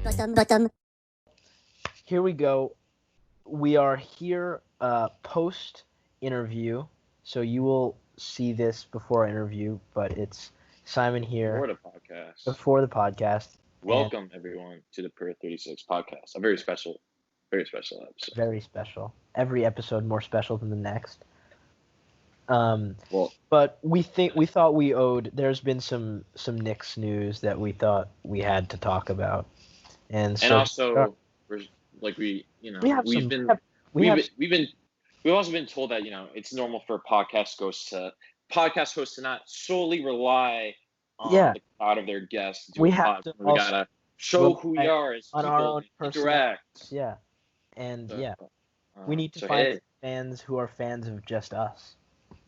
Bootum. Here we go. We are here post interview, so you will see this before our interview, but it's Simon here For the podcast. before the podcast. Welcome everyone to the Per 36 podcast. A very special episode. Very special. Every episode more special than the next. Well, But we thought we owed. There's been some Knicks news that we thought we had to talk about, and so also we've also been told that it's normal for podcast hosts to not solely rely on the crowd of their guests. We gotta show who we are as on people, our own interact. Yeah, and we need to so find hey, fans who are fans of just us.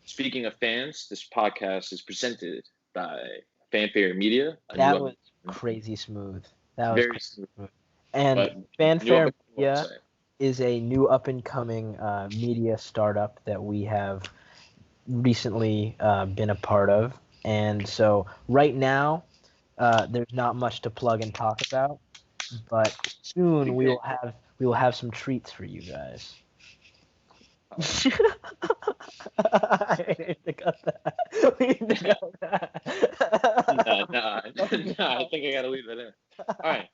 Speaking of fans, this podcast is presented by Fanfare Media. That was crazy smooth. That was very smooth. And Fanfare Media is a new up-and-coming media startup that we have recently been a part of. And so right now, there's not much to plug and talk about, but soon we will have some treats for you guys. I need to cut that. We need to cut that. Nah, I think I gotta leave that in. All right,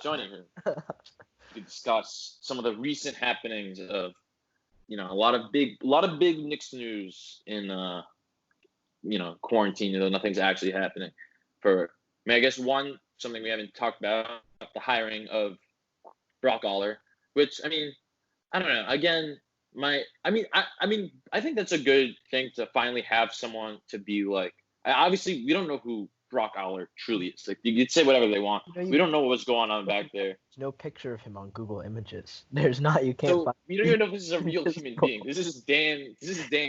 joining me to discuss some of the recent happenings of, a lot of big Knicks news in quarantine. Nothing's actually happening. I guess something we haven't talked about, the hiring of Brock Aller, which I don't know. Again, I think that's a good thing to finally have someone to be like. Obviously, we don't know who Brock Aller truly is. Like, you could say whatever they want. We don't know what's going on back there. There's no picture of him on Google Images. There's not. You can't. So we don't even know if this is a real human being. This is Dan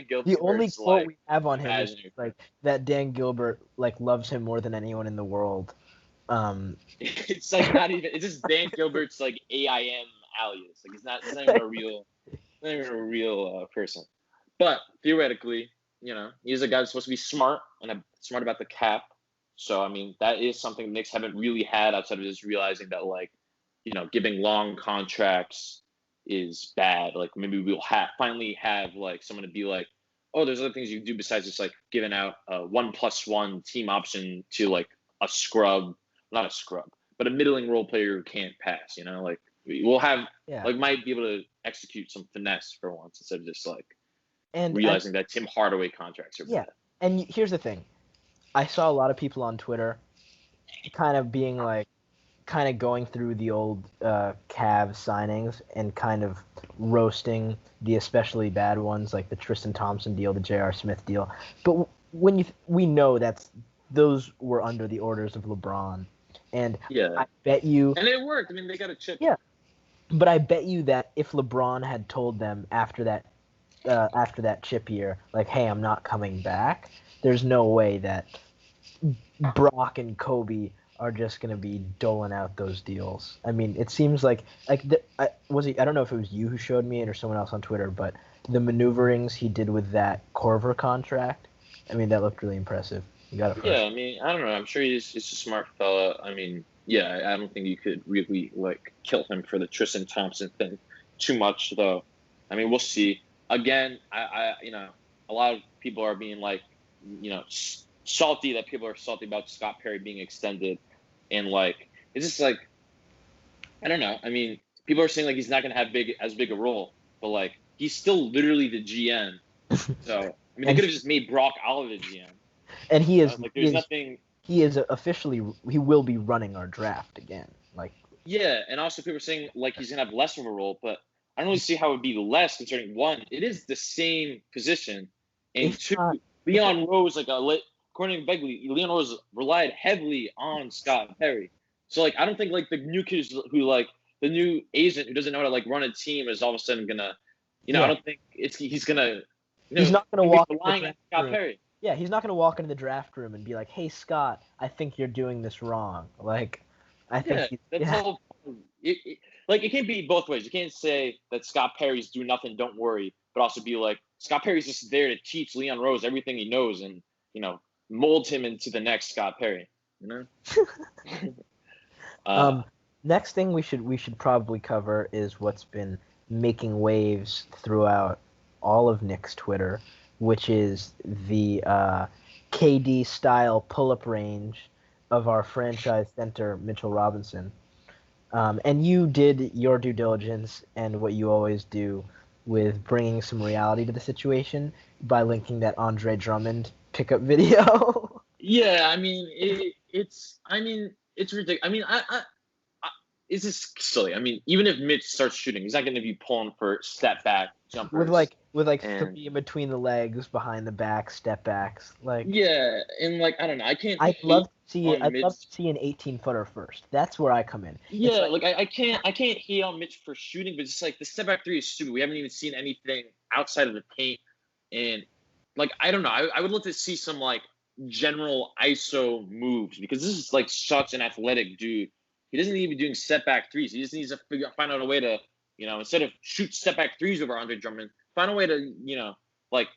Gilbert. The only quote we have on him is like that Dan Gilbert loves him more than anyone in the world. It's like not even. It's just Dan Gilbert's AIM alias. It's not even a real. Not even a real person. But theoretically, he's a guy that's supposed to be smart smart about the cap. So that is something the Knicks haven't really had outside of just realizing that giving long contracts is bad. Maybe we'll finally have someone to be like, oh, there's other things you can do besides just giving out a 1+1 team option to a scrub, not a scrub, but a middling role player who can't pass. We'll have might be able to execute some finesse for once instead of just realizing that Tim Hardaway contracts are bad. And here's the thing. I saw a lot of people on Twitter kind of being kind of going through the old Cavs signings and kind of roasting the especially bad ones, like the Tristan Thompson deal, the J.R. Smith deal. But we know those were under the orders of LeBron. And I bet you... And it worked. They got a chip. Yeah. But I bet you that if LeBron had told them after that chip year, hey, I'm not coming back, there's no way that Brock and Kobe are just going to be doling out those deals. It seems I don't know if it was you who showed me it or someone else on Twitter, but the maneuverings he did with that Corver contract, that looked really impressive. You got it first. Yeah, I don't know. I'm sure he's a smart fella. I don't think you could really kill him for the Tristan Thompson thing too much, though. We'll see. Again, a lot of people are being salty that people are salty about Scott Perry being extended, and it's just I don't know. People are saying he's not gonna have as big a role, but he's still literally the GM. So they could have just made Brock Aller the GM. And he is. There's nothing. He is officially. He will be running our draft again. Yeah, and also people are saying he's gonna have less of a role, but I don't really see how it would be less considering one, it is the same position, and two, Leon Rose according to Begley, Leon Rose relied heavily on Scott Perry. So I don't think the new kids who the new agent who doesn't know how to run a team is all of a sudden gonna, I don't think he's gonna. He's not gonna walk relying on Scott Perry. Yeah, he's not going to walk into the draft room and be like, "Hey, Scott, I think you're doing this wrong." I think that's whole. It can't be both ways. You can't say that Scott Perry's do nothing, don't worry, but also be Scott Perry's just there to teach Leon Rose everything he knows and mold him into the next Scott Perry. Next thing we should probably cover is what's been making waves throughout all of Knicks Twitter, which is the KD style pull-up range of our franchise center Mitchell Robinson. And you did your due diligence and what you always do with bringing some reality to the situation by linking that Andre Drummond pickup video. Yeah, I mean, it's ridiculous. I mean, it's just silly. I mean, even if Mitch starts shooting, he's not going to be pulling for step back jumpers. with and, three in between the legs, behind the back, step backs. Like, yeah, and like I don't know, I can't. I'd love to Mitch. see an 18-footer first. That's where I come in. Yeah, like I can't hate on Mitch for shooting, but it's like the step back three is stupid. We haven't even seen anything outside of the paint, and like I don't know. I would love to see some like general ISO moves because this is like such an athletic dude. He doesn't need to be doing step back threes. He just needs to find out a way to, instead of shoot step back threes over Andre Drummond, find a way to, like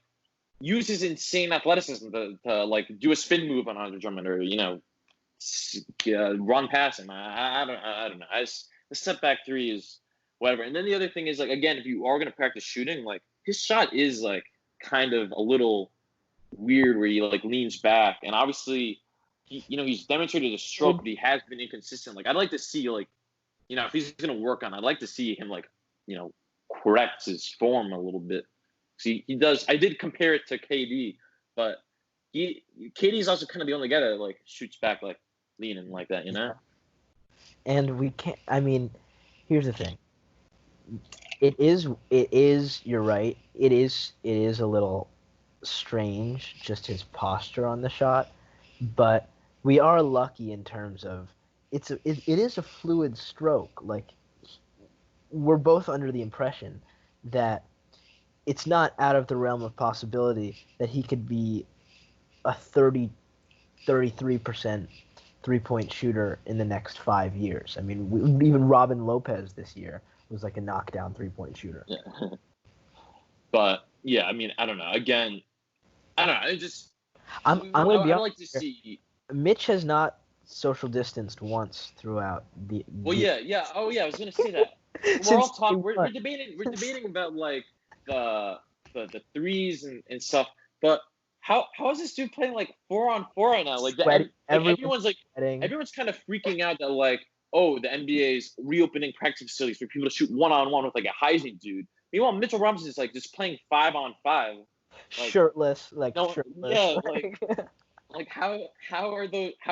use his insane athleticism to like do a spin move on Andre Drummond or, run past him. I don't know. The step back three is whatever. And then the other thing is like, again, if you are going to practice shooting, like his shot is like kind of a little weird where he like leans back. And obviously, he's demonstrated a stroke, but he has been inconsistent. Like, I'd like to see, like, if he's going to work on, I'd like to see him, like, correct his form a little bit. See, he does. I did compare it to KD, but KD's also kind of the only guy that, like, shoots back, like, leaning like that, And we can't, I mean, here's the thing. It is, you're right. It is a little strange, just his posture on the shot, but we are lucky in terms of it is a fluid stroke. Like, we're both under the impression that it's not out of the realm of possibility that he could be a 33% three-point shooter in the next 5 years. I mean, even Robin Lopez this year was like a knockdown three-point shooter. Yeah. But yeah, I mean, I don't know. Again, I don't know. I'm gonna be honest. I'd like to see. Mitch has not social distanced once throughout the. Well, yeah. Oh, yeah. I was gonna say that. We're all talking. We're debating about like the threes and stuff. But how is this dude playing like 4-on-4 right now? Like everyone's kind of freaking out that like, oh, the NBA is reopening practice facilities for people to shoot 1-on-1 with like a Heisman dude. Meanwhile, Mitchell Robinson is like just playing 5-on-5. Like, shirtless. shirtless. Yeah, like how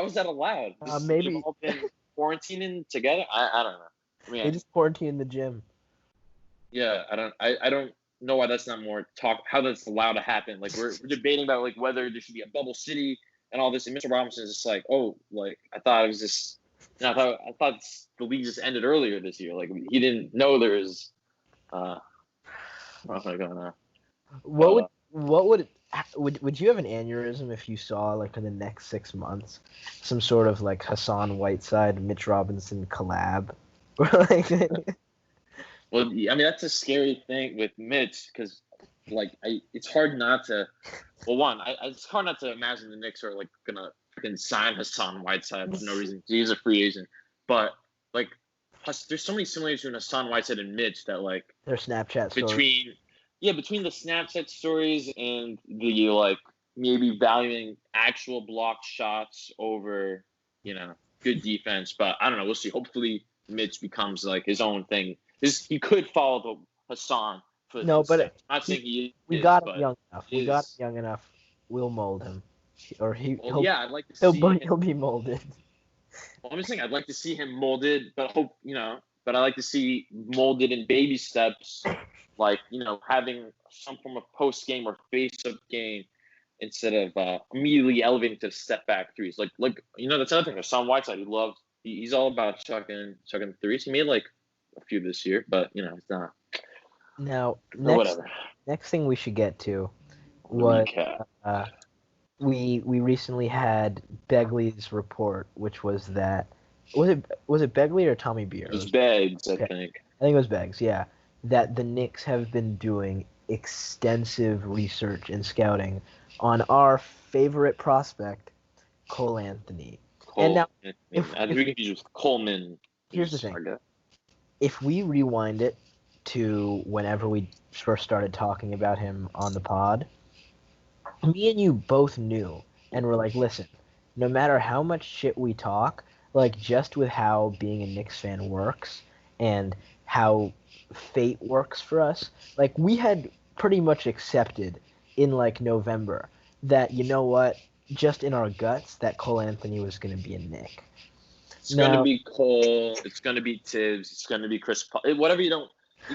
is that allowed? Maybe they've all been quarantining together. I don't know. I mean, they just quarantine in the gym. Yeah, I don't know why that's not more talk. How that's allowed to happen? Like we're debating about like whether there should be a bubble city and all this. And Mr. Robinson is just like, oh, like I thought it was just. I thought the league just ended earlier this year. Like he didn't know there was. What's going on? Would you have an aneurysm if you saw like in the next 6 months some sort of like Hassan Whiteside Mitch Robinson collab? Well, I mean that's a scary thing with Mitch because like it's hard not to. Well, one, it's hard not to imagine the Knicks are like gonna freaking sign Hassan Whiteside for no reason. He's a free agent, but like there's so many similarities between Hassan Whiteside and Mitch that like their Snapchat stories. Between the Snapchat stories and the like maybe valuing actual blocked shots over good defense. But I don't know. We'll see. Hopefully Mitch becomes like his own thing. He could follow the Hassan. No, but I'm not saying he we is, got him young enough. We got him young enough. We'll mold him, or I'd like to see he'll be molded. Well, I'm just saying I'd like to see him molded, but but I like to see molded in baby steps, like having some form of post game or face up game instead of immediately elevating to step back threes. Like that's another thing. Hassan Whiteside, he's all about chucking threes. He made like a few this year, but it's not. Now, whatever. Next thing we should get to was we recently had Begley's report, which was that was it Begley or Tommy Beer? It was Beggs, I think. I think it was Beggs. Yeah, that the Knicks have been doing extensive research and scouting on our favorite prospect, Cole Anthony. I think we confused with Coleman. Here's the thing. If we rewind it to whenever we first started talking about him on the pod, me and you both knew and were like, listen, no matter how much shit we talk, like just with how being a Knicks fan works and how fate works for us, like we had pretty much accepted in like November that, you know what, just in our guts that Cole Anthony was going to be a Knick. It's going to be Cole. It's going to be Tibbs. It's going to be Chris Paul. Whatever you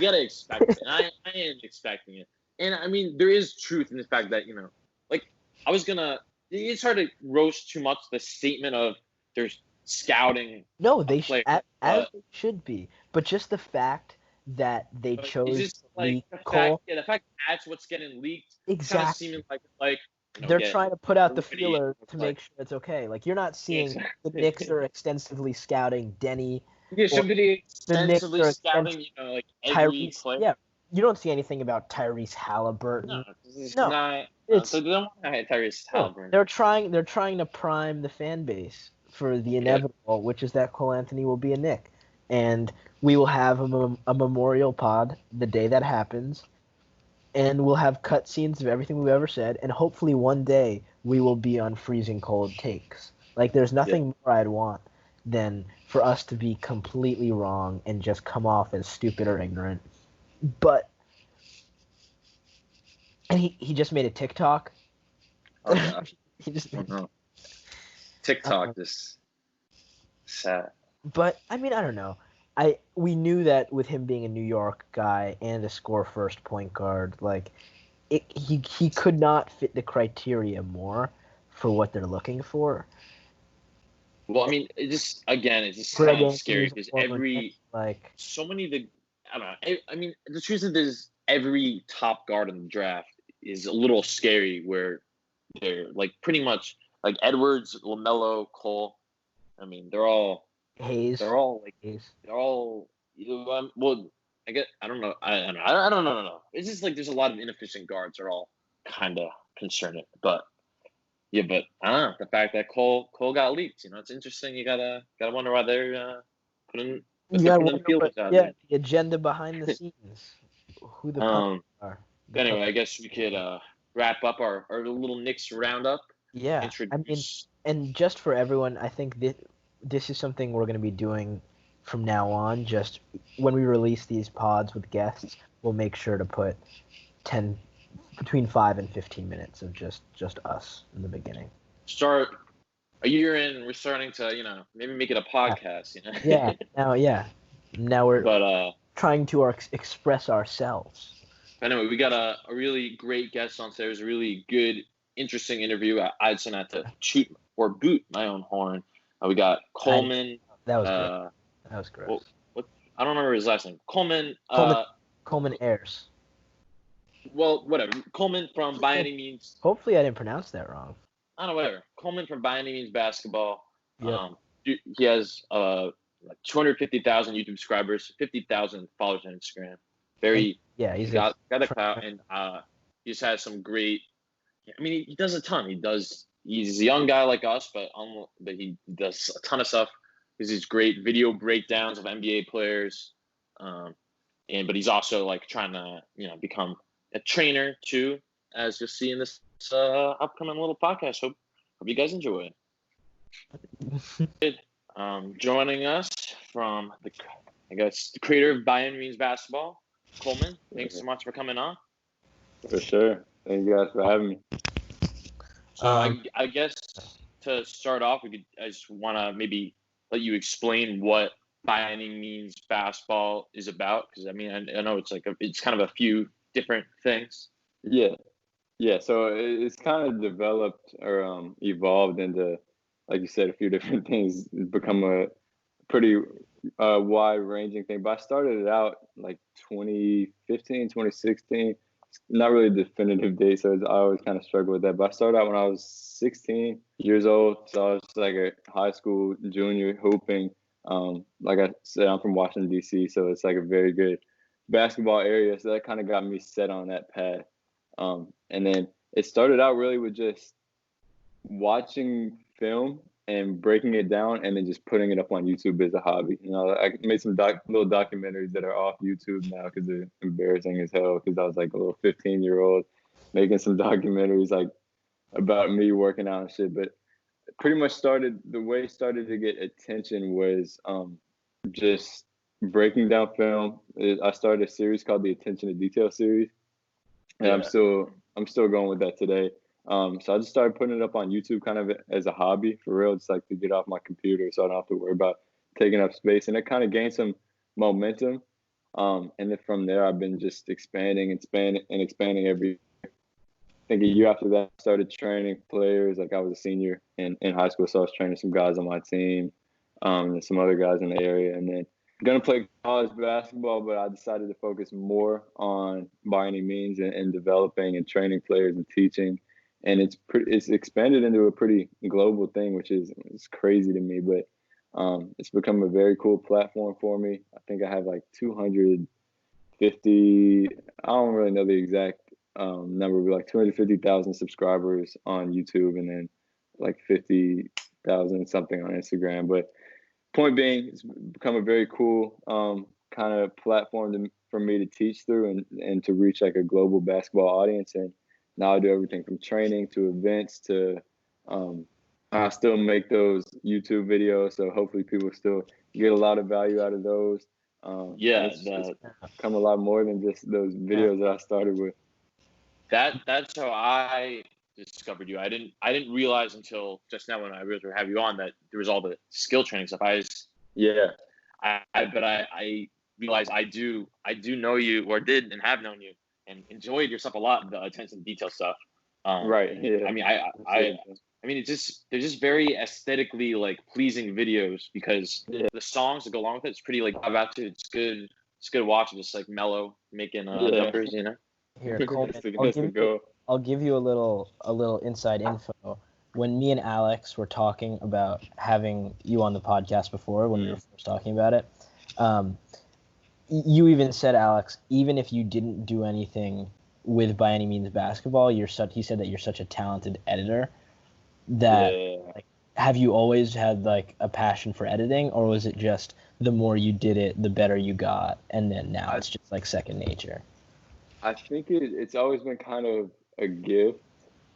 got to expect it. And I am expecting it. And, I mean, there is truth in the fact that, like, it's hard to roast too much the statement of there's scouting. No, they should be. But just the fact that they chose just, like, Cole. The fact that's what's getting leaked. Exactly. Kind of seeming like they're trying to put out the feeler to make sure it's okay. Like, you're not seeing the Knicks are extensively scouting Denny. Yeah, somebody extensively scouting, like every player. Yeah, you don't see anything about Tyrese Halliburton. No. So they don't want to have Tyrese Halliburton. They're trying to prime the fan base for the inevitable, which is that Cole Anthony will be a Knick. And we will have a memorial pod the day that happens. And we'll have cutscenes of everything we've ever said, and hopefully one day we will be on freezing cold takes. Like, there's nothing more I'd want than for us to be completely wrong and just come off as stupid or ignorant. But, and he just made a TikTok. Oh, yeah. He just made TikTok, this sad. But, I mean, I don't know. We knew that with him being a New York guy and a score-first point guard, like, he could not fit the criteria more for what they're looking for. Well, I mean, it just sounds scary because so many of the, I don't know. I mean, the truth is every top guard in the draft is a little scary where they're, like, pretty much, like, Edwards, LaMelo, Cole. I mean, they're all Hayes. They're all like Hayes. They're all well. I don't know. I don't know. It's just like there's a lot of inefficient guards. Are all kind of concerning. But I don't know. The fact that Cole got leaked. It's interesting. You gotta wonder why they're putting the agenda behind the scenes. Who the are. Anyway, I guess we could wrap up our little Knicks roundup. Yeah. I mean, and just for everyone, I think this is something we're going to be doing from now on. Just when we release these pods with guests, we'll make sure to put between 5 and 15 minutes of just us in the beginning. Start a year in, we're starting to, maybe make it a podcast, Now we're trying to express ourselves. Anyway, we got a really great guest on today. It was a really good, interesting interview. I decided not to shoot or boot my own horn. We got Coleman. That was gross. What? I don't remember his last name. Coleman Ayers. Well, whatever. Coleman from By Any Means. Hopefully, I didn't pronounce that wrong. I don't know, whatever. Coleman from By Any Means Basketball. Yep. He has like 250,000 YouTube subscribers, 50,000 followers on Instagram. He's got a clout, and he just has some great. I mean, he does a ton. He's a young guy like us, but he does a ton of stuff. There's these great video breakdowns of NBA players, but he's also like trying to become a trainer too, as you'll see in this upcoming little podcast. Hope you guys enjoy it. Joining us from the creator of By Any Means Basketball, Coleman. Thanks so much for coming on. For sure. Thank you guys for having me. I guess to start off, I just want to maybe let you explain what By Any Means Basketball is about, because I mean I know it's kind of a few different things. Yeah. So it's kind of developed or evolved into, like you said, a few different things. It's become a pretty wide-ranging thing. But I started it out like 2015, 2016. Not really a definitive date, so I always kind of struggle with that. But I started out when I was 16 years old, so I was like a high school junior hooping. Like I said, I'm from Washington, D.C., so it's like a very good basketball area. So that kind of got me set on that path. And then it started out really with just watching film and breaking it down and then just putting it up on YouTube as a hobby. I made some little documentaries that are off YouTube now because they're embarrassing as hell. Because I was like a little 15-year-old making some documentaries like about me working out and shit. But pretty much started to get attention was just breaking down film. I started a series called the Attention to Detail series, and I'm still going with that today. So I just started putting it up on YouTube kind of as a hobby for real, just like to get off my computer so I don't have to worry about taking up space. And it kind of gained some momentum. And then from there, I've been just expanding every. I think a year after that, I started training players. Like I was a senior in high school, so I was training some guys on my team, and some other guys in the area. And then gonna play college basketball, but I decided to focus more on by any means and developing and training players and teaching. And it's expanded into a pretty global thing, which is crazy to me. But it's become a very cool platform for me. I think I have like 250. I don't really know the exact number, but like 250,000 subscribers on YouTube, and then like 50,000 something on Instagram. But point being, it's become a very cool kind of platform for me to teach through and to reach like a global basketball audience. And now I do everything from training to events to I still make those YouTube videos, so hopefully people still get a lot of value out of those. It's become a lot more than just those videos that I started with. That's how I discovered you. I didn't realize until just now when I realized we have you on that there was all the skill training stuff. I realized I do know you, or did and have known you, and enjoyed your stuff a lot, the attention to detail stuff. Right. Yeah. I mean, they're just very aesthetically like pleasing videos because the songs that go along with it, it's pretty like vibe out to. It's good to watch. Just like mellow, making jumpers, you know. Here, Coleman, I'll give you a little inside info. When me and Alex were talking about having you on the podcast before, when we were first talking about it, you even said, Alex, even if you didn't do anything with by any means basketball, he said that you're such a talented editor that like, have you always had like a passion for editing, or was it just the more you did it, the better you got, and then now it's just like second nature? I think it's always been kind of a gift.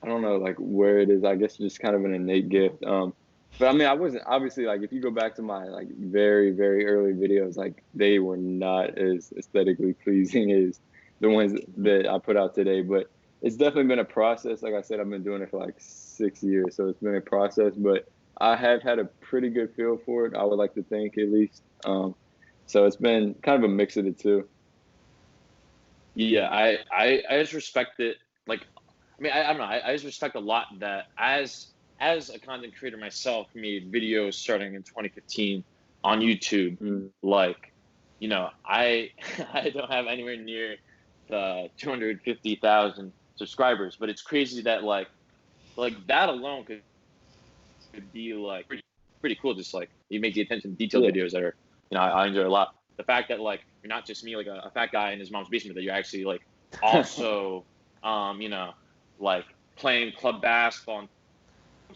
I don't know like where it is. I guess just kind of an innate gift. But I mean, I wasn't obviously like if you go back to my like very, very early videos, like they were not as aesthetically pleasing as the ones that I put out today. But it's definitely been a process. Like I said, I've been doing it for like 6 years, so it's been a process. But I have had a pretty good feel for it. I would like to think at least. So it's been kind of a mix of the two. Yeah, I just respect it. Like, I mean, I don't know. I just respect a lot that as a content creator myself, made videos starting in 2015 on YouTube. Like, you know, I don't have anywhere near the 250,000 subscribers, but it's crazy that like that alone could be like pretty cool. Just like you make the attention to detail videos that are, you know, I enjoy a lot. The fact that like you're not just me, like a fat guy in his mom's basement, that you're actually like also, you know, like playing club basketball and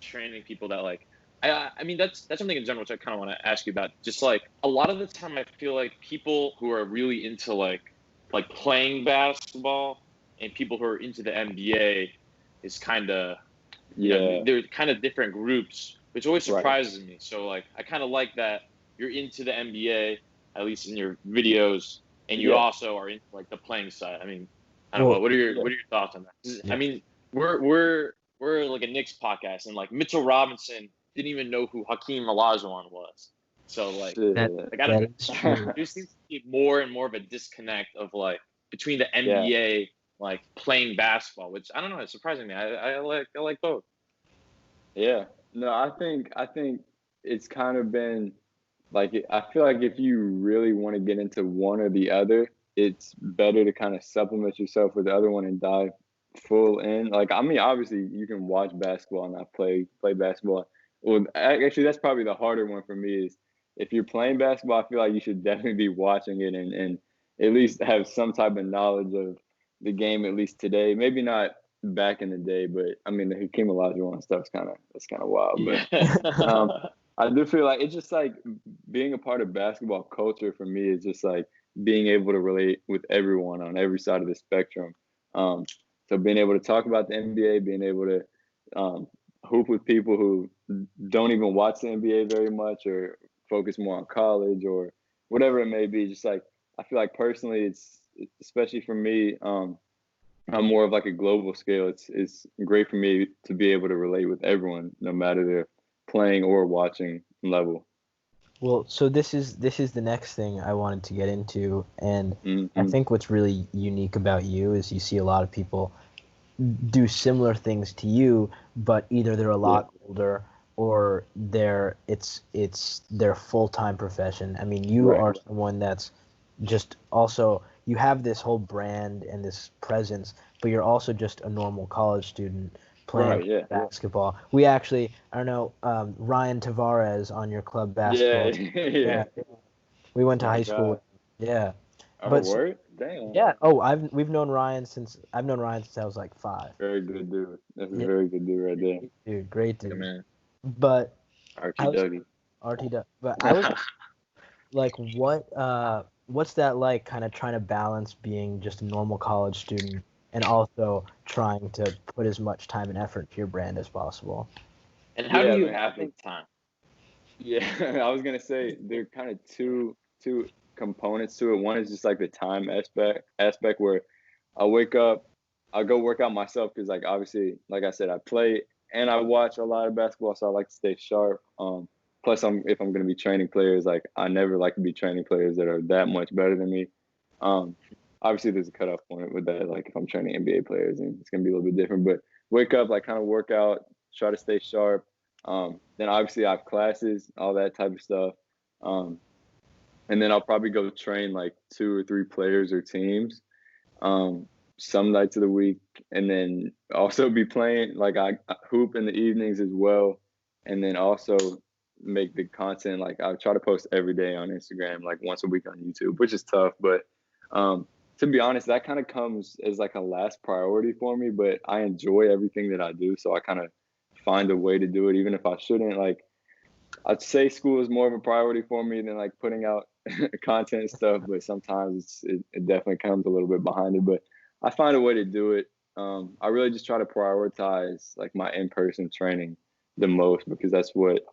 training people that like, I mean, that's something in general which I kind of want to ask you about. Just like a lot of the time, I feel like people who are really into like playing basketball and people who are into the NBA is kind of, you know, they're kind of different groups, which always surprises me. So like, I kind of like that you're into the NBA, at least in your videos, and you also are into like the playing side. I mean, I don't know. What are your thoughts on that? I mean, we're like a Knicks podcast, and like Mitchell Robinson didn't even know who Hakeem Olajuwon was. So like, I don't know. There seems to be more and more of a disconnect of like between the NBA like playing basketball, which I don't know. It's surprising me. I like both. Yeah. No, I think it's kind of been like, I feel like if you really want to get into one or the other, it's better to kind of supplement yourself with the other one and dive full in. Like, I mean, obviously you can watch basketball and not play basketball. Well, actually, that's probably the harder one for me is if you're playing basketball, I feel like you should definitely be watching it and at least have some type of knowledge of the game, at least today. Maybe not back in the day, but I mean the Hakeem Olajuwon stuff's that's kind of wild. Yeah. But I do feel like it's just like being a part of basketball culture for me is just like being able to relate with everyone on every side of the spectrum. Um, so being able to talk about the NBA, being able to hoop with people who don't even watch the NBA very much or focus more on college or whatever it may be. Just like I feel like personally, it's especially for me. On more of like a global scale, it's great for me to be able to relate with everyone, no matter their playing or watching level. Well, so this is the next thing I wanted to get into, and I Mm-hmm. think what's really unique about you is you see a lot of people do similar things to you, but either they're a Yeah. lot older or it's their full-time profession. I mean, you Right. are someone that's just also you have this whole brand and this presence, but you're also just a normal college student playing Right. Yeah. basketball. We actually, I don't know, Ryan Tavares on your club Yeah. basketball. Yeah. Yeah, we went Oh to my high school God. with. Yeah, Oh, but so, word. Damn. yeah. Oh, I've known Ryan since I was like 5. Very good dude. That's a Yeah, very good dude right there. dude, great Yeah, dude. man. But Archie I was Dougie. RT, but I was like, what's that like? Kind of trying to balance being just a normal college student and also trying to put as much time and effort to your brand as possible. And how do Yeah, you man. have the time? Yeah, I was gonna say there are kind of two components to it. One is just like the time aspect where I wake up, I go work out myself because like obviously, like I said, I play and I watch a lot of basketball, so I like to stay sharp. Plus, if I'm gonna be training players, like I never like to be training players that are that much better than me. Um, Obviously, there's a cutoff point with that. Like if I'm training NBA players, and it's gonna be a little bit different. But wake up, like kind of work out, try to stay sharp. Then obviously I have classes, all that type of stuff. Um, and then I'll probably go train like 2 or 3 players or teams some nights of the week, and then also be playing. Like I hoop in the evenings as well, and then also make the content. Like I try to post every day on Instagram, like once a week on YouTube, which is tough. But um, to be honest, that kind of comes as like a last priority for me. But I enjoy everything that I do, so I kind of find a way to do it, even if I shouldn't. Like I'd say school is more of a priority for me than like putting out content and stuff, but sometimes it definitely comes a little bit behind it. But I find a way to do it. I really just try to prioritize like my in-person training the most because that's what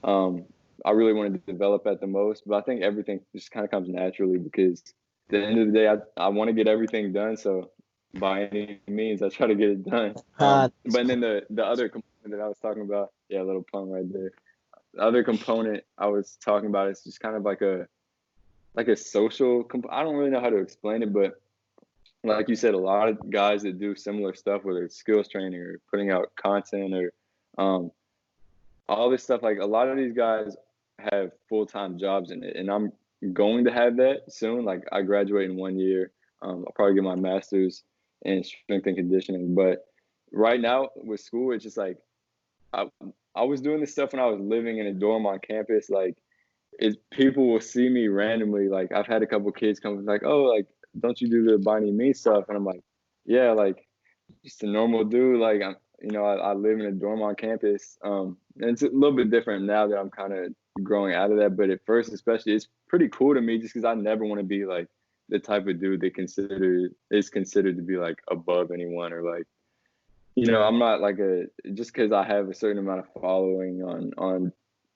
um, I really wanted to develop at the most. But I think everything just kind of comes naturally because at the end of the day, I want to get everything done. So by any means, I try to get it done. But then the other component that I was talking about, yeah, a little pun right there. The other component I was talking about is just kind of like a social. I don't really know how to explain it, but like you said, a lot of guys that do similar stuff, whether it's skills training or putting out content or um, all this stuff. Like a lot of these guys have full time jobs in it, and I'm going to have that soon. Like I graduate in 1 year. I'll probably get my master's in strength and conditioning, but right now with school, it's just like I, I was doing this stuff when I was living in a dorm on campus. Like, people will see me randomly. Like, I've had a couple kids come like, "Oh, like, don't you do the Bonnie Me stuff?" And I'm like, "Yeah, like, just a normal dude. Like, I live in a dorm on campus. And it's a little bit different now that I'm kind of growing out of that. But at first, especially, it's pretty cool to me just because I never want to be like the type of dude that is considered to be like above anyone or like I'm not like just because I have a certain amount of following on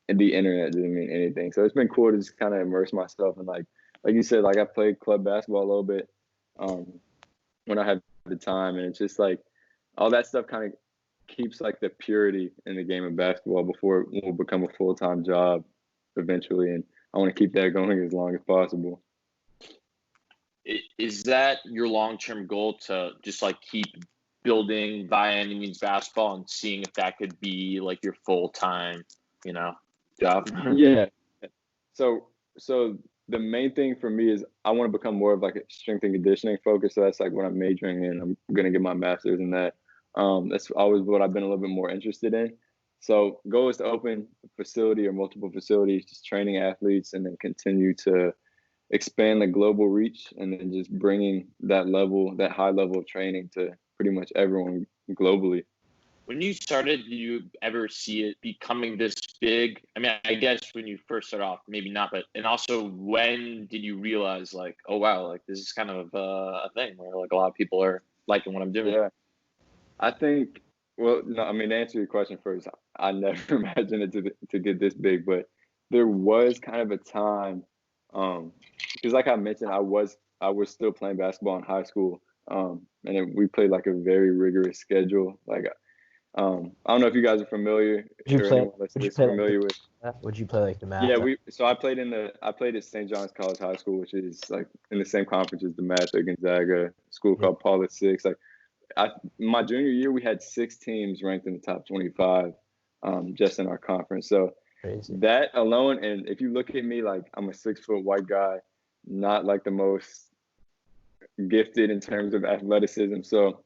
the internet doesn't mean anything. So it's been cool to just kind of immerse myself in like you said, like I played club basketball a little bit um, when I had the time, and it's just like all that stuff kind of keeps like the purity in the game of basketball before it will become a full-time job eventually, and I want to keep that going as long as possible. Is that your long-term goal to just like keep building by any means basketball and seeing if that could be like your full-time, job? Yeah. So the main thing for me is I want to become more of like a strength and conditioning focus. So that's like what I'm majoring in. I'm gonna get my master's in that. That's always what I've been a little bit more interested in. So goal is to open a facility or multiple facilities, just training athletes, and then continue to expand the global reach, and then just bringing that high level of training to pretty much everyone globally. When you started, did you ever see it becoming this big? I mean, I guess when you first started off, maybe not, but and also when did you realize like, oh wow, like this is kind of a thing where like a lot of people are liking what I'm doing? Yeah, I think. Well, no, I mean to answer your question first, I never imagined it to get this big, but there was kind of a time, because like I mentioned, I was still playing basketball in high school, we played like a very rigorous schedule. Like, I don't know if you guys are familiar Would you or play? anyone Would you listening is play like familiar with. Would you play like the Yeah, math? I played at St. John's College High School, which is like in the same conference as the Mather Gonzaga school Yeah. called Paulus Six. Like my junior year, we had 6 teams ranked in the top 25, just in our conference. So Crazy. that alone, and if you look at me, like I'm a 6-foot white guy, not like the most gifted in terms of athleticism. So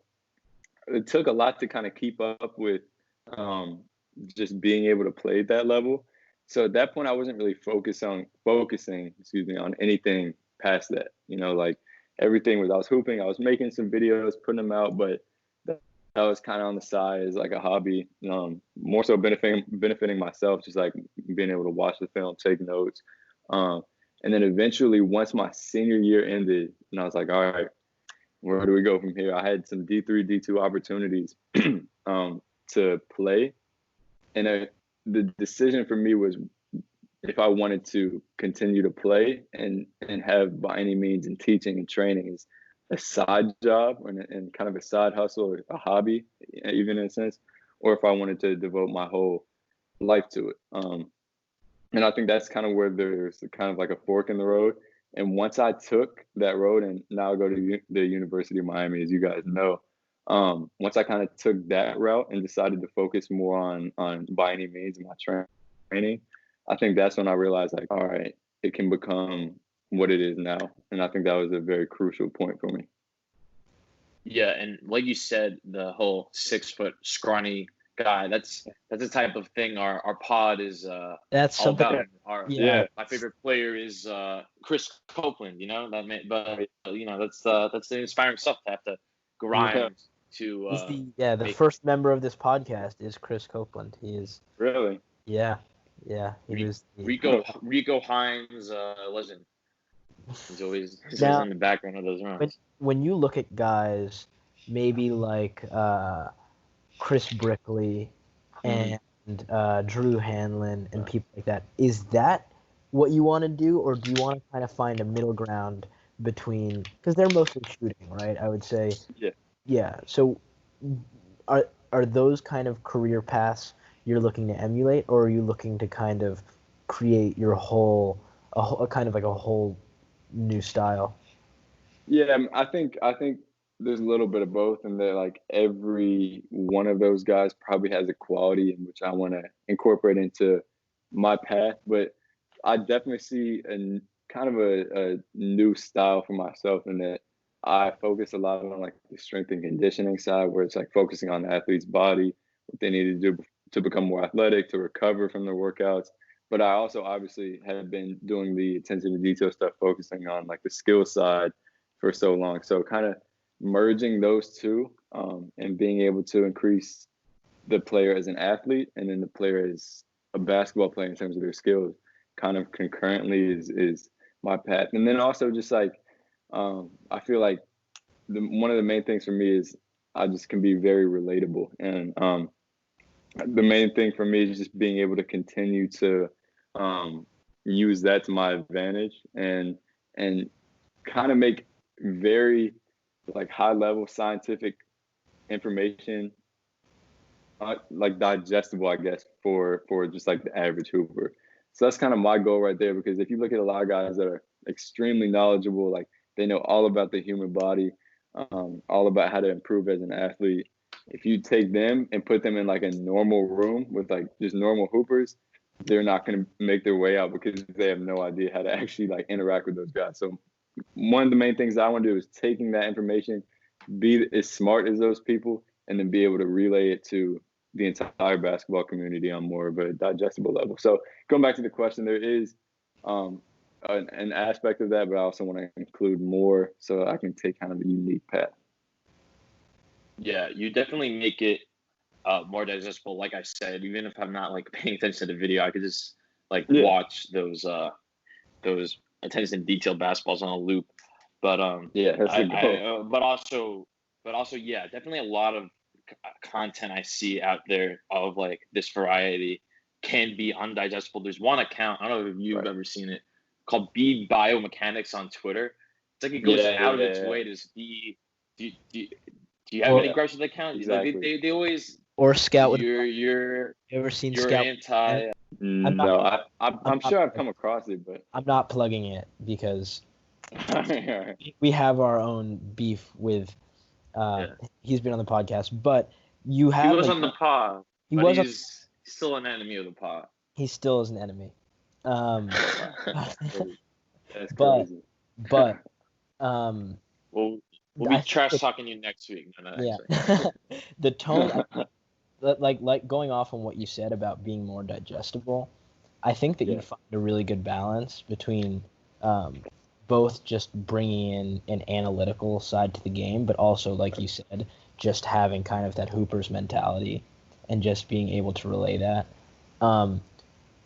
it took a lot to kind of keep up with, just being able to play at that level. So at that point, I wasn't really focusing, on anything past that. Like everything was, I was hooping, I was making some videos, putting them out, but that was kind of on the side as like a hobby. More so benefiting myself, just like being able to watch the film, take notes. And then eventually, once my senior year ended, and I was like, all right, where do we go from here? I had some D3, D2 opportunities to play. And the decision for me was if I wanted to continue to play and have by any means in teaching and training is a side job and kind of a side hustle or a hobby, even in a sense, or if I wanted to devote my whole life to it. And I think that's kind of where there's kind of like a fork in the road. And once I took that road, and now I go to the University of Miami, as you guys know, once I kind of took that route and decided to focus more on by any means my training, I think that's when I realized like, all right, it can become what it is now. And I think that was a very crucial point for me. Yeah, and like you said, the whole 6-foot scrawny guy, that's the type of thing our pod is That's all something. about. Yeah. My favorite player is Chris Copeland, that's the inspiring stuff to have to grind to He's the first member of this podcast is Chris Copeland. He is Really? Yeah. He was Rico Hines legend. He's always Now, in the background of those runs. when you look at guys maybe like Chris Brickley and Drew Hanlon and people like that, is that what you want to do, or do you want to kind of find a middle ground between, because they're mostly shooting, right? I would say. Yeah. So are those kind of career paths you're looking to emulate, or are you looking to kind of create your a kind of like a whole new style? Yeah, I think there's a little bit of both, and that like every one of those guys probably has a quality in which I want to incorporate into my path. But I definitely see a kind of a new style for myself in that I focus a lot on like the strength and conditioning side, where it's like focusing on the athlete's body, what they need to do to become more athletic, to recover from their workouts. But I also obviously have been doing the attention to detail stuff, focusing on like the skill side for so long. So kind of merging those two, and being able to increase the player as an athlete and then the player as a basketball player in terms of their skills kind of concurrently is my path. And then also just like, I feel like one of the main things for me is I just can be very relatable. And the main thing for me is just being able to continue to use that to my advantage and kind of make very like high level scientific information like digestible, I guess, for just like the average hooper. So that's kind of my goal right there, because if you look at a lot of guys that are extremely knowledgeable, like they know all about the human body, all about how to improve as an athlete. If you take them and put them in like a normal room with like just normal hoopers, they're not going to make their way out because they have no idea how to actually like interact with those guys. So one of the main things I want to do is taking that information, be as smart as those people, and then be able to relay it to the entire basketball community on more of a digestible level. So going back to the question, there is an aspect of that, but I also want to include more so I can take kind of a unique path. Yeah, you definitely make it more digestible. Like I said, even if I'm not like paying attention to the video, I could just like watch those attention to detail basketballs on a loop. But Yeah, that's the goal. but also, yeah, definitely a lot of content I see out there of like this variety can be undigestible. There's one account, I don't know if you've ever seen it, called B Biomechanics on Twitter. It's like it goes out of its way to just be. Do you have any gripes with the account? Exactly. Like they always or Scout with. you're You ever seen you're Scout? anti. No, I'm sure I've come across it, but I'm not plugging it because we have our own beef with. He's been on the podcast, but you have. He was on the pod. He's still an enemy of the pod. He still is an enemy. That's crazy. But we'll be trash talking you next week. Yeah. The tone, like going off on what you said about being more digestible, I think that you find a really good balance between both just bringing in an analytical side to the game, but also, like you said, just having kind of that Hoopers mentality and just being able to relay that.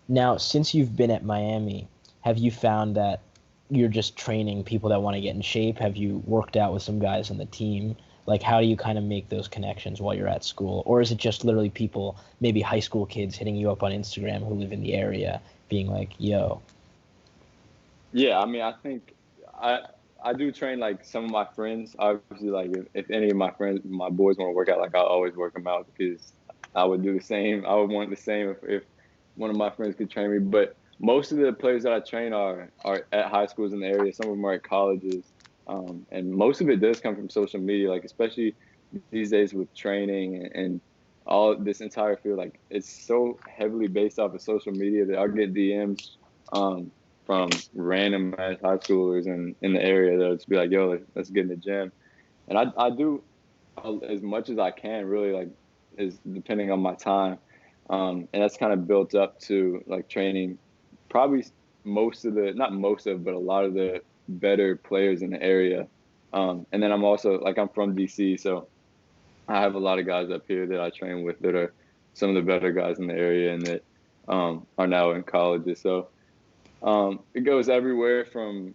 Now, since you've been at Miami, have you found that you're just training people that want to get in shape? Have you worked out with some guys on the team? Like, how do you kind of make those connections while you're at school? Or is it just literally people, maybe high school kids, hitting you up on Instagram who live in the area, being like, yo? Yeah, I mean, I think I do train, like, some of my friends. Obviously, like, if any of my friends, my boys want to work out, like, I'll always work them out because I would do the same. I would want the same if one of my friends could train me. But most of the players that I train are at high schools in the area. Some of them are at colleges. And most of it does come from social media, like, especially these days with training and all this entire field. Like, it's so heavily based off of social media that I'll get DMs from random ass high schoolers in the area that'll just be like, yo, let's get in the gym. And I do as much as I can, really, like, is depending on my time. And that's kind of built up to, like, training probably but a lot of the better players in the area. And then I'm also, like, I'm from DC, so I have a lot of guys up here that I train with that are some of the better guys in the area and that are now in colleges. So it goes everywhere from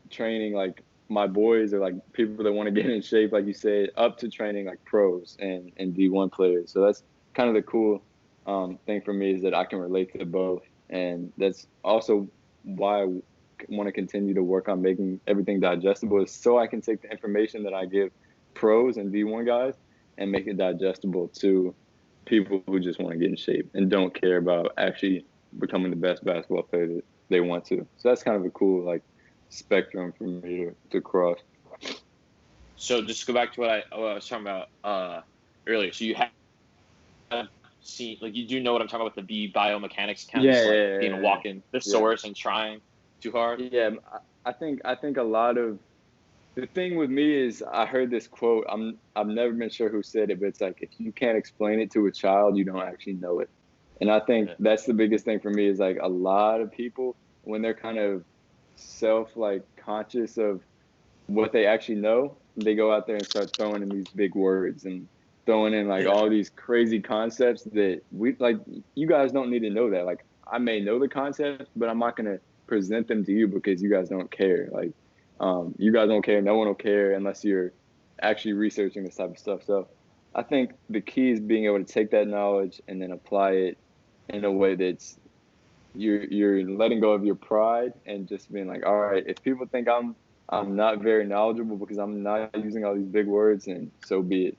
training, like, my boys or, like, people that want to get in shape, like you said, up to training, like, pros and D1 players. So that's kind of the cool thing for me, is that I can relate to both. And that's also why I want to continue to work on making everything digestible, is so I can take the information that I give pros and D1 guys and make it digestible to people who just want to get in shape and don't care about actually becoming the best basketball player that they want to. So that's kind of a cool, like, spectrum for me to cross. So just to go back to what I was talking about earlier. So you have seen, like, you do know what I'm talking about, the B Biomechanics account, being walking the source and trying too hard. Yeah, I think a lot of the thing with me is, I heard this quote. I've never been sure who said it, but it's like, if you can't explain it to a child, you don't actually know it. And I think that's the biggest thing for me, is, like, a lot of people, when they're kind of conscious of what they actually know, they go out there and start throwing in these big words and throwing in, like, all these crazy concepts that you guys don't need to know that. Like, I may know the concepts, but I'm not going to present them to you because you guys don't care. Like, you guys don't care. No one will care unless you're actually researching this type of stuff. So I think the key is being able to take that knowledge and then apply it in a way that's you're letting go of your pride and just being like, all right, if people think I'm not very knowledgeable because I'm not using all these big words, and so be it.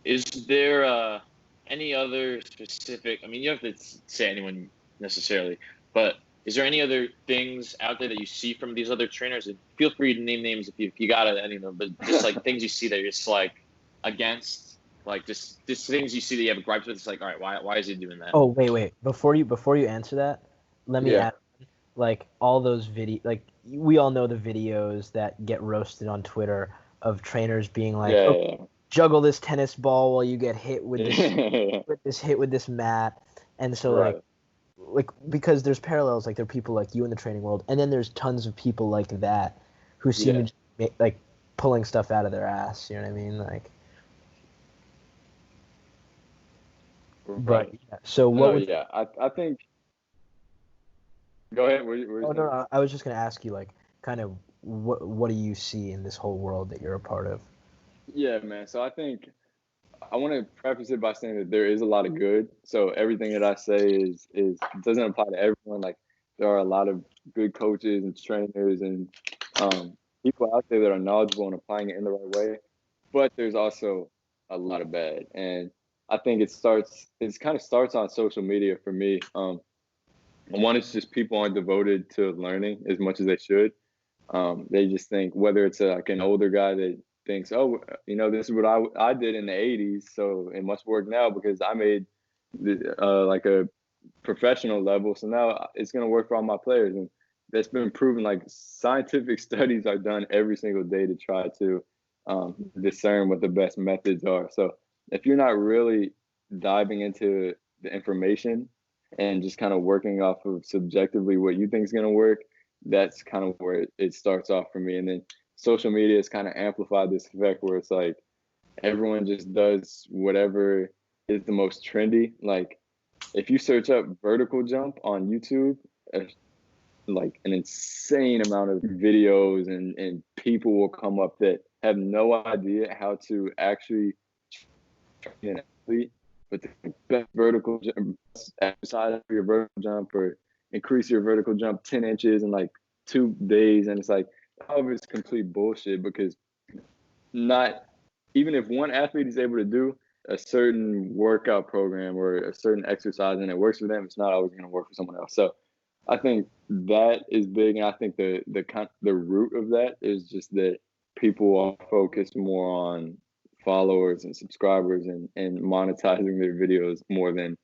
Is there any other specific, I mean, you don't have to say anyone necessarily, but is there any other things out there that you see from these other trainers? And feel free to name names if you got any of them, but just, like, things you see that you're just, like, against, like, just things you see that you have gripes with. It's like, all right, why is he doing that? Oh, wait. Before you answer that, let me add, like, all those like, we all know the videos that get roasted on Twitter of trainers being like, juggle this tennis ball while you get hit with this with this mat. And so, like, because there's parallels, like, there are people like you in the training world, and then there's tons of people like that who seem to, like, pulling stuff out of their ass. You know what I mean? Like, but Right. yeah. So what No, would? yeah. I think. Go ahead. What you Oh no, saying? no, I was just gonna ask you like, kind of, what do you see in this whole world that you're a part of? Yeah, man. So I think I want to preface it by saying that there is a lot of good. So everything that I say is doesn't apply to everyone. Like there are a lot of good coaches and trainers and people out there that are knowledgeable and applying it in the right way. But there's also a lot of bad, and I think it kind of starts on social media for me. One is just people aren't devoted to learning as much as they should. They just think whether it's like an older guy that thinks, oh, this is what I did in the '80s, so it must work now because I made like a professional level, so now it's gonna work for all my players, and that's been proven. Like scientific studies are done every single day to try to discern what the best methods are. So if you're not really diving into the information and just kind of working off of subjectively what you think is going to work, that's kind of where it starts off for me. And then social media has kind of amplified this effect where it's like everyone just does whatever is the most trendy. Like if you search up vertical jump on YouTube, like an insane amount of videos and people will come up that have no idea how to actually train an athlete, but the best vertical jump, exercise for your vertical jump or increase your vertical jump 10 inches in like 2 days. And it's like, all of it's complete bullshit because not even if one athlete is able to do a certain workout program or a certain exercise and it works for them, it's not always going to work for someone else. So I think that is big, and I think the root of that is just that people are focused more on followers and subscribers and monetizing their videos more than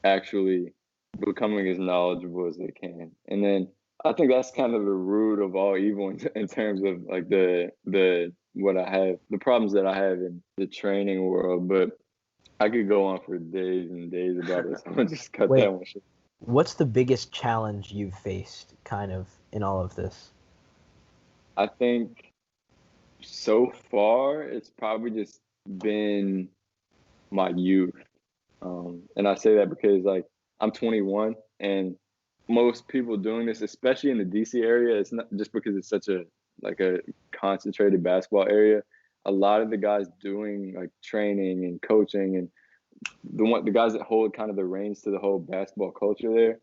actually becoming as knowledgeable as they can. And then I think that's kind of the root of all evil in terms of like the what I have, the problems that I have in the training world. But I could go on for days and days about it. So I'm gonna just cut Wait, that one short. what's the biggest challenge you've faced, kind of, in all of this? I think so far it's probably just been my youth. And I say that because like I'm 21 and most people doing this, especially in the DC area, it's not just because it's such a like a concentrated basketball area. A lot of the guys doing like training and coaching and the guys that hold kind of the reins to the whole basketball culture there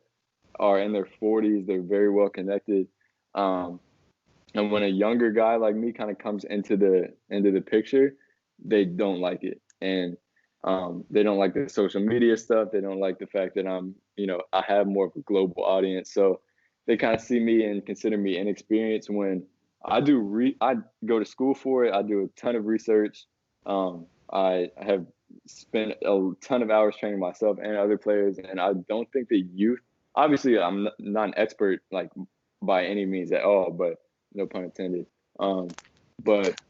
are in their 40s. They're very well connected. And when a younger guy like me kind of comes into the picture, they don't like it, and they don't like the social media stuff. They don't like the fact that I have more of a global audience. So they kind of see me and consider me inexperienced when I go to school for it. I do a ton of research. I have spent a ton of hours training myself and other players, and I don't think the youth. Obviously, I'm not an expert like by any means at all, but no pun intended. But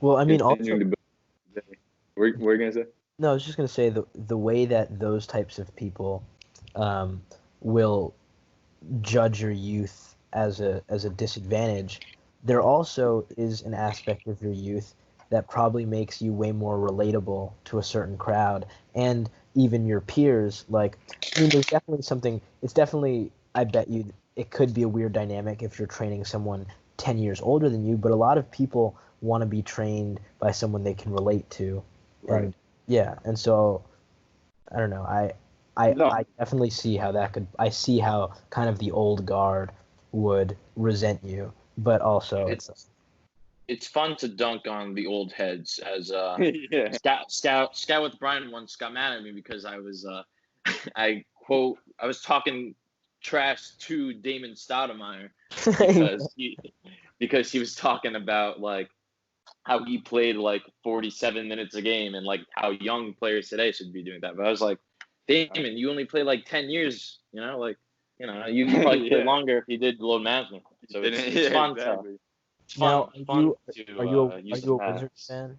Well, I mean, also, continuing to build. What are you gonna say? no, I was just gonna say the way that those types of people will judge your youth as a disadvantage, there also is an aspect of your youth that probably makes you way more relatable to a certain crowd and even your peers. Like, I mean, there's definitely something. It's definitely, I bet you, it could be a weird dynamic if you're training someone 10 years older than you, but a lot of people want to be trained by someone they can relate to. Right. And yeah, and so I don't know. No. I definitely see how that could. I see how kind of the old guard would resent you, but also It's fun to dunk on the old heads, as Yeah. Scout with Brian once got mad at me because I was I was talking trash to Damon Stoudemire because he was talking about like how he played like 47 minutes a game and like how young players today should be doing that. But I was like, Damon, you only play like 10 years, like you could probably play Yeah. longer if you did load management. So it's fun Exactly. now, fun are you to are use you the a Wizards maths. fan?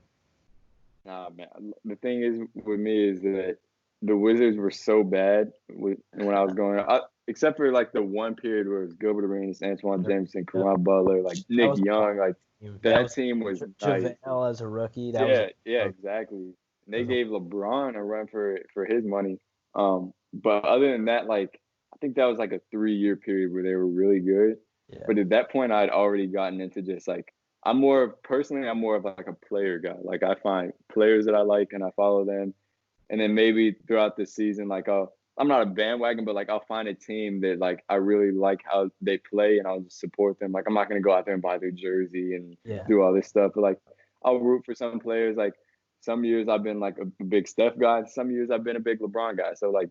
Nah, man. The thing is with me is that the Wizards were so bad when I was growing up. except for like the one period where it was Gilbert Arenas, Antoine Jameson, Yeah. Karan Butler, like Nick was Young, like that team was nice. JaVale as a rookie. Yeah, exactly. And they gave LeBron a run for his money. But other than that, like I think that was like a 3-year period where they were really good. Yeah. But at that point, I'd already gotten into just like I'm more of like a player guy. Like I find players that I like and I follow them, and then maybe throughout the season, like I'm not a bandwagon, but like I'll find a team that like I really like how they play, and I'll just support them. Like I'm not gonna go out there and buy their jersey and do all this stuff, but like I'll root for some players. Like some years I've been like a big Steph guy, some years I've been a big LeBron guy. So like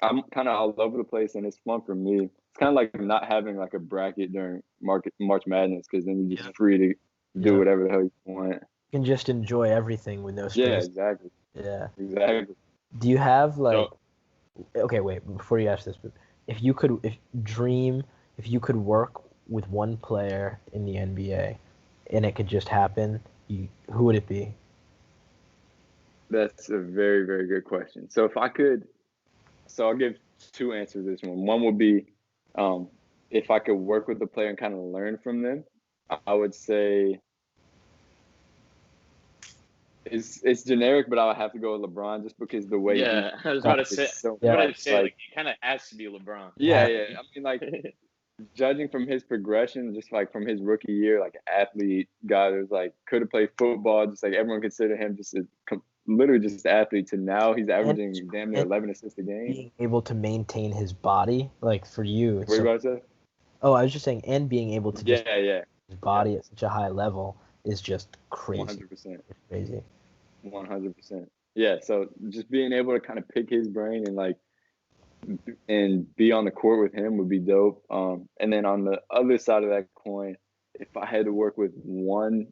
I'm kind of all over the place, and it's fun for me. It's kind of like not having like a bracket during March Madness, because then you're just free to do whatever the hell you want. You can just enjoy everything with no stress. Yeah, exactly. Yeah, exactly. Do you have like? Okay, wait. Before you ask this, if you could work with one player in the NBA, and it could just happen, who would it be? That's a very, very good question. So if I could, I'll give 2 answers to this one. One would be, if I could work with the player and kind of learn from them, I would say it's generic, but I would have to go with LeBron just because the way. Yeah, I was about to say. Like it kind of has to be LeBron. Yeah. I mean, like judging from his progression, just like from his rookie year, like athlete guy that was like could have played football, just like everyone considered him just literally just an athlete. To now he's averaging damn near 11 assists a game. Being able to maintain his body, like for you. What are you about to say? Oh, I was just saying, and being able to just his body at such a high level is just crazy. 100%. It's crazy. 100%. Yeah, so just being able to kind of pick his brain and be on the court with him would be dope. And then on the other side of that coin, if I had to work with one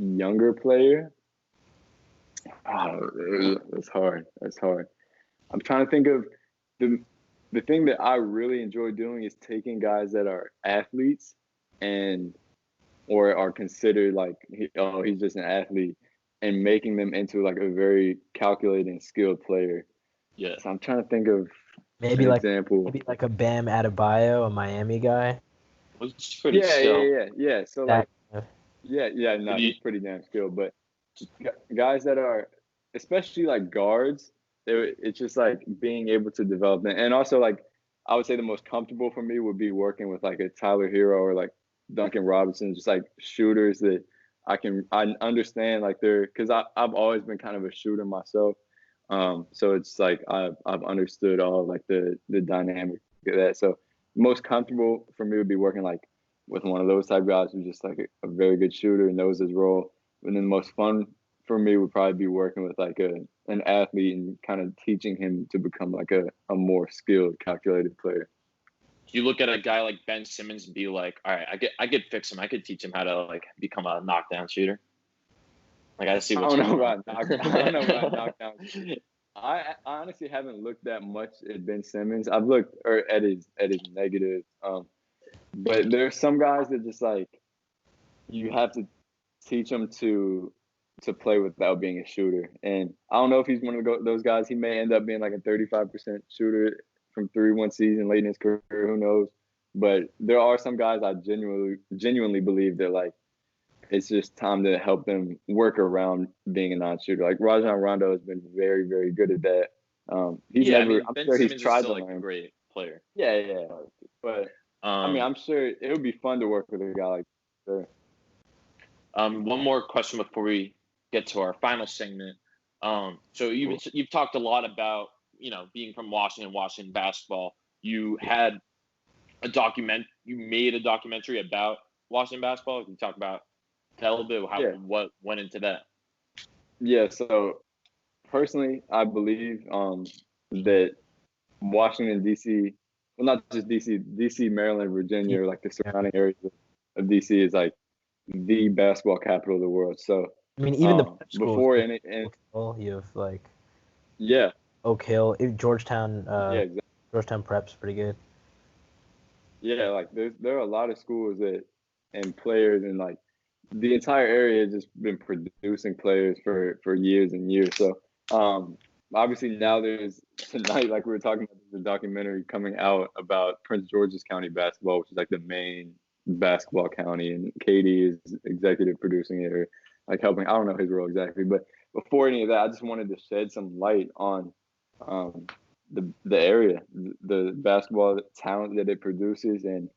younger player, that's hard. I'm trying to think of the thing that I really enjoy doing is taking guys that are athletes or are considered like he's just an athlete, and making them into like a very calculated and skilled player. Yeah. So I'm trying to think of maybe an example. Maybe like a Bam Adebayo, a Miami guy. Which pretty skilled. Yeah. So like, no, he's pretty damn skilled. But guys that are, especially like guards, it's just like being able to develop them. And also like, I would say the most comfortable for me would be working with like a Tyler Hero or like Duncan Robinson, just like shooters that I understand like because I've always been kind of a shooter myself. So it's like I've understood all like the dynamic of that. So most comfortable for me would be working like with one of those type guys who's just like a very good shooter and knows his role. And then the most fun for me would probably be working with like an athlete and kind of teaching him to become like a more skilled, calculated player. You look at a guy like Ben Simmons and be like, all right, I could fix him. I could teach him how to like become a knockdown shooter. Like I see what's I don't know about knockdown. I honestly haven't looked that much at Ben Simmons. I've looked at his negatives. But there's some guys that just like you have to teach them to play without being a shooter. And I don't know if he's one of those guys. He may end up being like a 35% shooter from 3 one season late in his career. Who knows? But there are some guys I genuinely believe that like it's just time to help them work around being a non-shooter. Like Rajon Rondo has been very, very good at that. I'm sure he's tried to learn. A great player. Yeah. But I mean, I'm sure it would be fun to work with a guy like that. One more question before we get to our final segment. So you've talked a lot about being from Washington basketball. You had you made a documentary about Washington basketball. Can you talk about a little bit what went into that? Yeah. So personally, I believe that Washington D.C. Well, not just D.C., Maryland, Virginia, or like the surrounding areas of D.C. is like the basketball capital of the world. So I mean, even the before any you have like Oak Hill, Georgetown. Exactly. Georgetown Prep's pretty good. Yeah, like there are a lot of schools and players, and like the entire area has just been producing players for years and years. So obviously now there's tonight, like we were talking about, a documentary coming out about Prince George's County basketball, which is like the main basketball county, and Katie is executive producing it or like helping. I don't know his role exactly, but before any of that, I just wanted to shed some light on the area, the basketball talent that it produces, and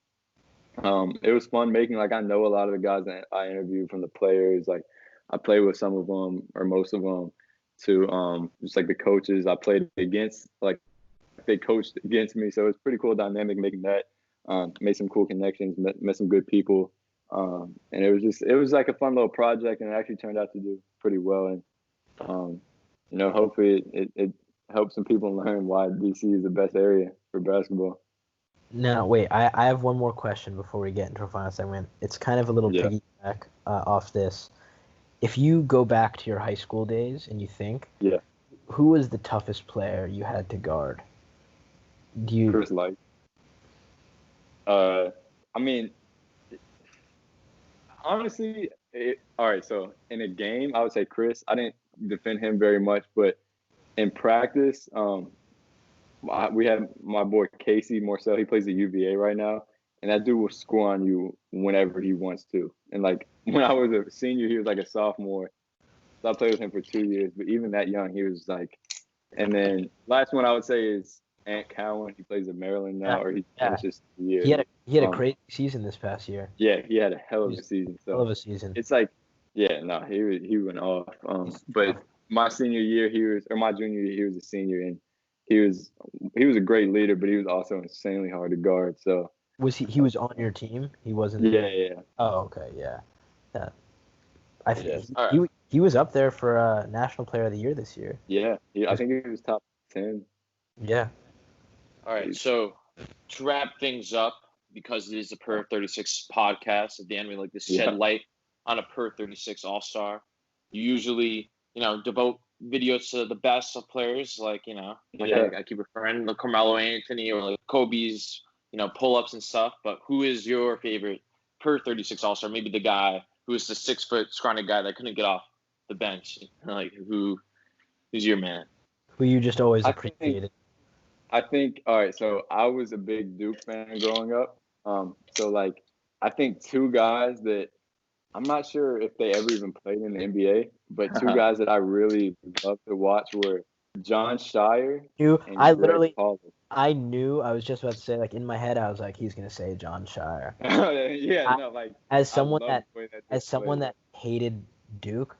it was fun making. Like I know a lot of the guys that I interviewed from the players. Like I played with some of them or most of them. To just like the coaches I played against, like they coached against me, so it was pretty cool dynamic making that. Made some cool connections, met some good people, and it was like a fun little project, and it actually turned out to do pretty well. And hopefully it helps some people learn why DC is the best area for basketball. Now, wait, I have one more question before we get into our final segment. It's kind of a little piggyback off this. If you go back to your high school days and you think, who was the toughest player you had to guard? Chris Light. I mean, honestly, all right. So in a game, I would say Chris. I didn't defend him very much, but in practice, we had my boy Casey Morcell. He plays at UVA right now, and that dude will score on you whenever he wants to. And like when I was a senior, he was like a sophomore. So I played with him for 2 years, but even that young, he was like. And then last one I would say is Ant Cowan. He plays at Maryland now, or he finishes the year. He had a great season this past year. Yeah, he had a hell of a season. So hell of a season. It's like, he went off. But my senior year, my junior year, he was a senior, and he was a great leader, but he was also insanely hard to guard. So was he was on your team? He wasn't. Yeah. Oh, okay, yeah. I think he was up there for National Player of the Year this year. Yeah, I think he was top 10. Yeah. All right, so to wrap things up, because it is a Per 36 podcast, at the end we like to shed light on a Per 36 All-Star. You usually, devote videos to the best of players, like, I keep referring to Carmelo Anthony or like Kobe's, pull-ups and stuff, but who is your favorite Per 36 All-Star? Maybe the guy who is the 6-foot scrawny guy that couldn't get off the bench. Like, who's your man? Who you just always appreciated. I think, all right, so I was a big Duke fan growing up. So, like, I think two guys that I'm not sure if they ever even played in the NBA, but two guys that I really loved to watch were John Shire and Greg Pollard. I knew, I was just about to say, like, in my head, I was like, he's going to say John Shire. As someone that hated Duke,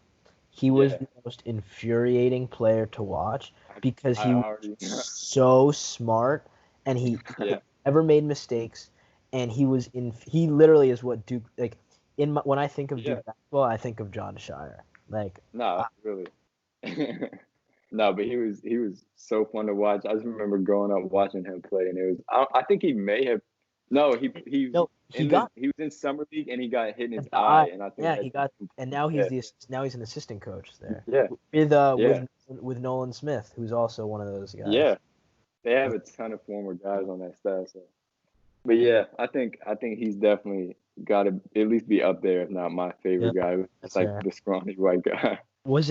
he was the most infuriating player to watch because he was so smart and he never made mistakes, and he literally is what Duke, like, when I think of Duke basketball, I think of John Shire. Like, really. No, but he was so fun to watch. I just remember growing up watching him play, and it was. I think he may have. No, he was in summer league and he got hit in his eye, and I think now he's an assistant coach there. Yeah. With Nolan Smith, who's also one of those guys. Yeah, they have a ton of former guys on that staff. So. But yeah, I think he's definitely got to at least be up there, if not my favorite guy. It's like the scrawny white guy. Was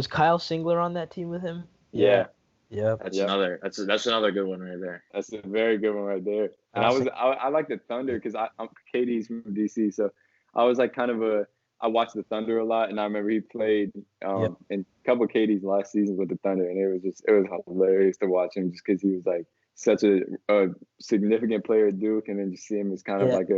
Kyle Singler on that team with him? Yeah. Yeah. That's another good one right there. That's a very good one right there. And I like the Thunder because I'm KD's from DC, so I was like I watched the Thunder a lot, and I remember he played in a couple of KD's last seasons with the Thunder, and it was hilarious to watch him just because he was like such a significant player at Duke, and then just see him as kind of like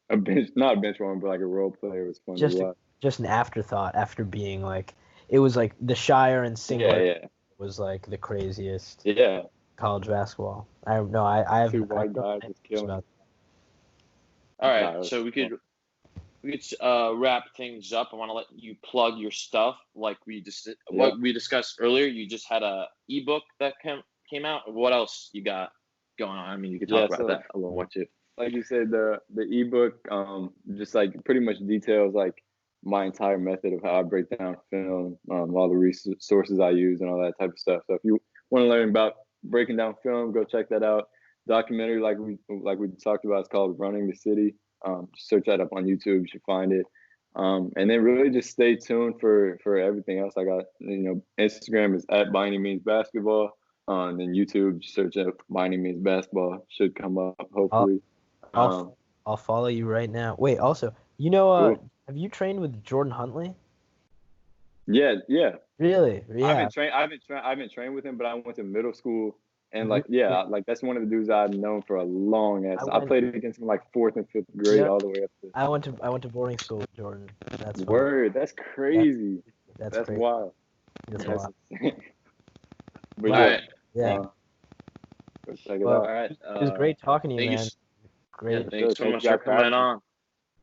a bench, not a bench warmer, but like a role player was fun to watch. Just an afterthought after being like, it was like the Shire and Singler was like the craziest college basketball. I have two white guys just killing. All right, so we could wrap things up. I want to let you plug your stuff, like what we discussed earlier. You just had a ebook that came out. What else you got going on? I mean, you could talk about that a little more too. Like you said, the ebook just like pretty much details like my entire method of how I break down film, all the resources I use and all that type of stuff. So if you want to learn about breaking down film, go check that out. Documentary like we talked about, it's called Running the City. Just search that up on YouTube, you should find it. And then really just stay tuned for everything else. I got, Instagram is @ByAnyMeansBasketball. then YouTube, just search up Miami Means Basketball, should come up hopefully. I'll follow you right now. Wait, also, you know, Cool. have you trained with Jordan Huntley? Yeah. Really? Yeah. I've been trained with him, but I went to middle school, and like that's one of the dudes I've known for a long ass. I played against him like 4th and 5th grade all the way up to. I went to boarding school with Jordan. That's funny. Word. That's crazy. That's crazy. Wild. That's That's wild. insane. But All right. Yeah. go check it Well, out. All right. It was great talking to you, man. Great. Yeah, thanks so much for coming on.